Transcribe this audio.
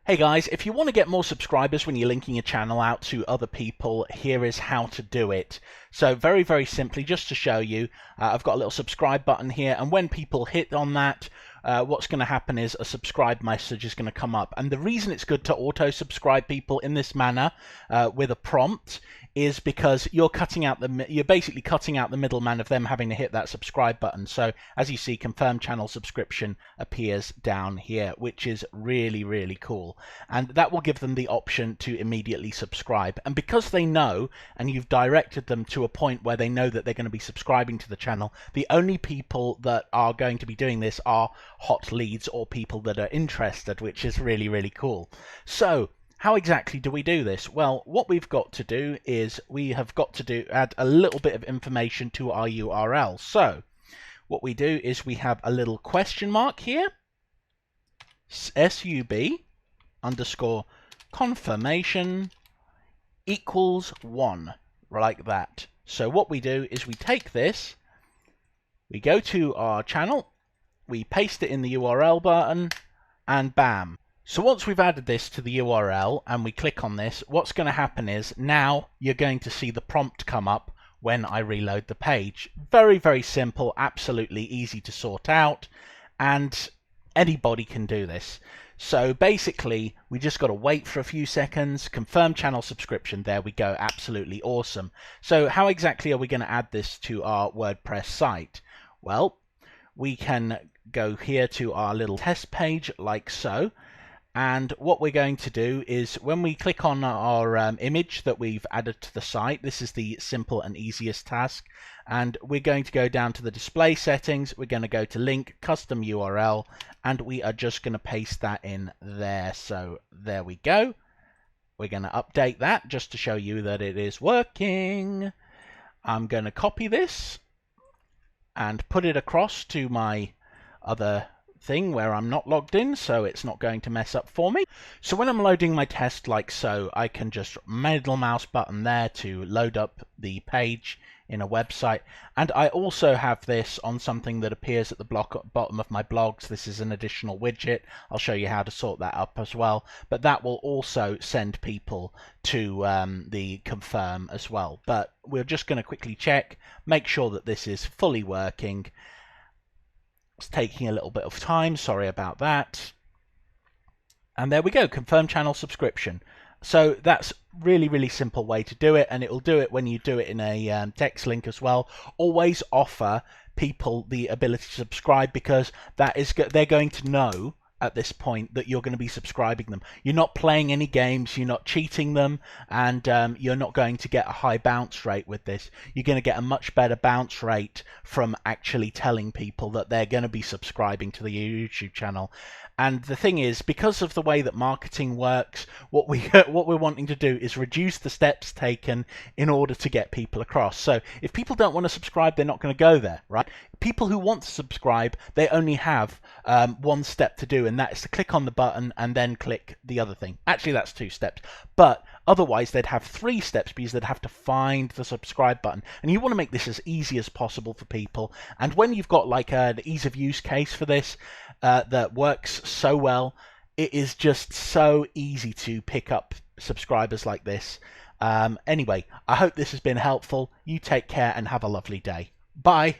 Hey guys, if you want to get more subscribers when you're linking your channel out to other people, here is how to do it. So very simply, just to show you, I've got a little subscribe button here, and when people hit on that, what's going to happen is a subscribe message is going to come up. And the reason it's good to auto-subscribe people in this manner with a prompt is because you're basically cutting out the middleman of them having to hit that subscribe button. So as you see, confirm channel subscription appears down here, which is really cool. And that will give them the option to immediately subscribe. And because they know, and you've directed them to a point where they know that they're going to be subscribing to the channel, the only people that are going to be doing this are hot leads or people that are interested, which is really cool. So how exactly do we do this? Well, what we've got to do is add a little bit of information to our URL. So what we do is we have a little question mark here, sub_confirmation equals 1, like that. So what we do is we take this, we go to our channel, we paste it in the URL button, and bam. So once we've added this to the URL and we click on this, what's going to happen is now you're going to see the prompt come up when I reload the page. Very simple, absolutely easy to sort out, and anybody can do this. So basically, we just got to wait for a few seconds, confirm channel subscription, there we go, absolutely awesome. So how exactly are we going to add this to our WordPress site? Well, we can go here to our little test page like so. And what we're going to do is when we click on our image that we've added to the site, this is the simple and easiest task, and we're going to go down to the display settings, we're going to go to link, custom URL, and we are just going to paste that in there. So there we go. We're going to update that just to show you that it is working. I'm going to copy this and put it across to my other thing where I'm not logged in, so it's not going to mess up for me. So when I'm loading my test like so, I can just middle mouse button there to load up the page in a website. And I also have this on something that appears at the bottom of my blogs. This is an additional widget. I'll show you how to sort that up as well, but that will also send people to the confirm as well. But we're just going to quickly check, make sure that this is fully working. It's taking a little bit of time, sorry about that. And there we go, confirm channel subscription. So that's really simple way to do it, and it will do it when you do it in a text link as well. Always offer people the ability to subscribe, because they're going to know at this point that you're going to be subscribing them. You're not playing any games, you're not cheating them, and you're not going to get a high bounce rate with this. You're going to get a much better bounce rate from actually telling people that they're going to be subscribing to the YouTube channel. And the thing is, because of the way that marketing works, what we're wanting to do is reduce the steps taken in order to get people across. So if people don't want to subscribe, they're not going to go there, right? People who want to subscribe, they only have one step to do, and that is to click on the button and then click the other thing. Actually, that's 2 steps. But otherwise, they'd have 3 steps because they'd have to find the subscribe button. And you want to make this as easy as possible for people. And when you've got like an ease of use case for this that works so well, it is just so easy to pick up subscribers like this. Anyway, I hope this has been helpful. You take care and have a lovely day. Bye.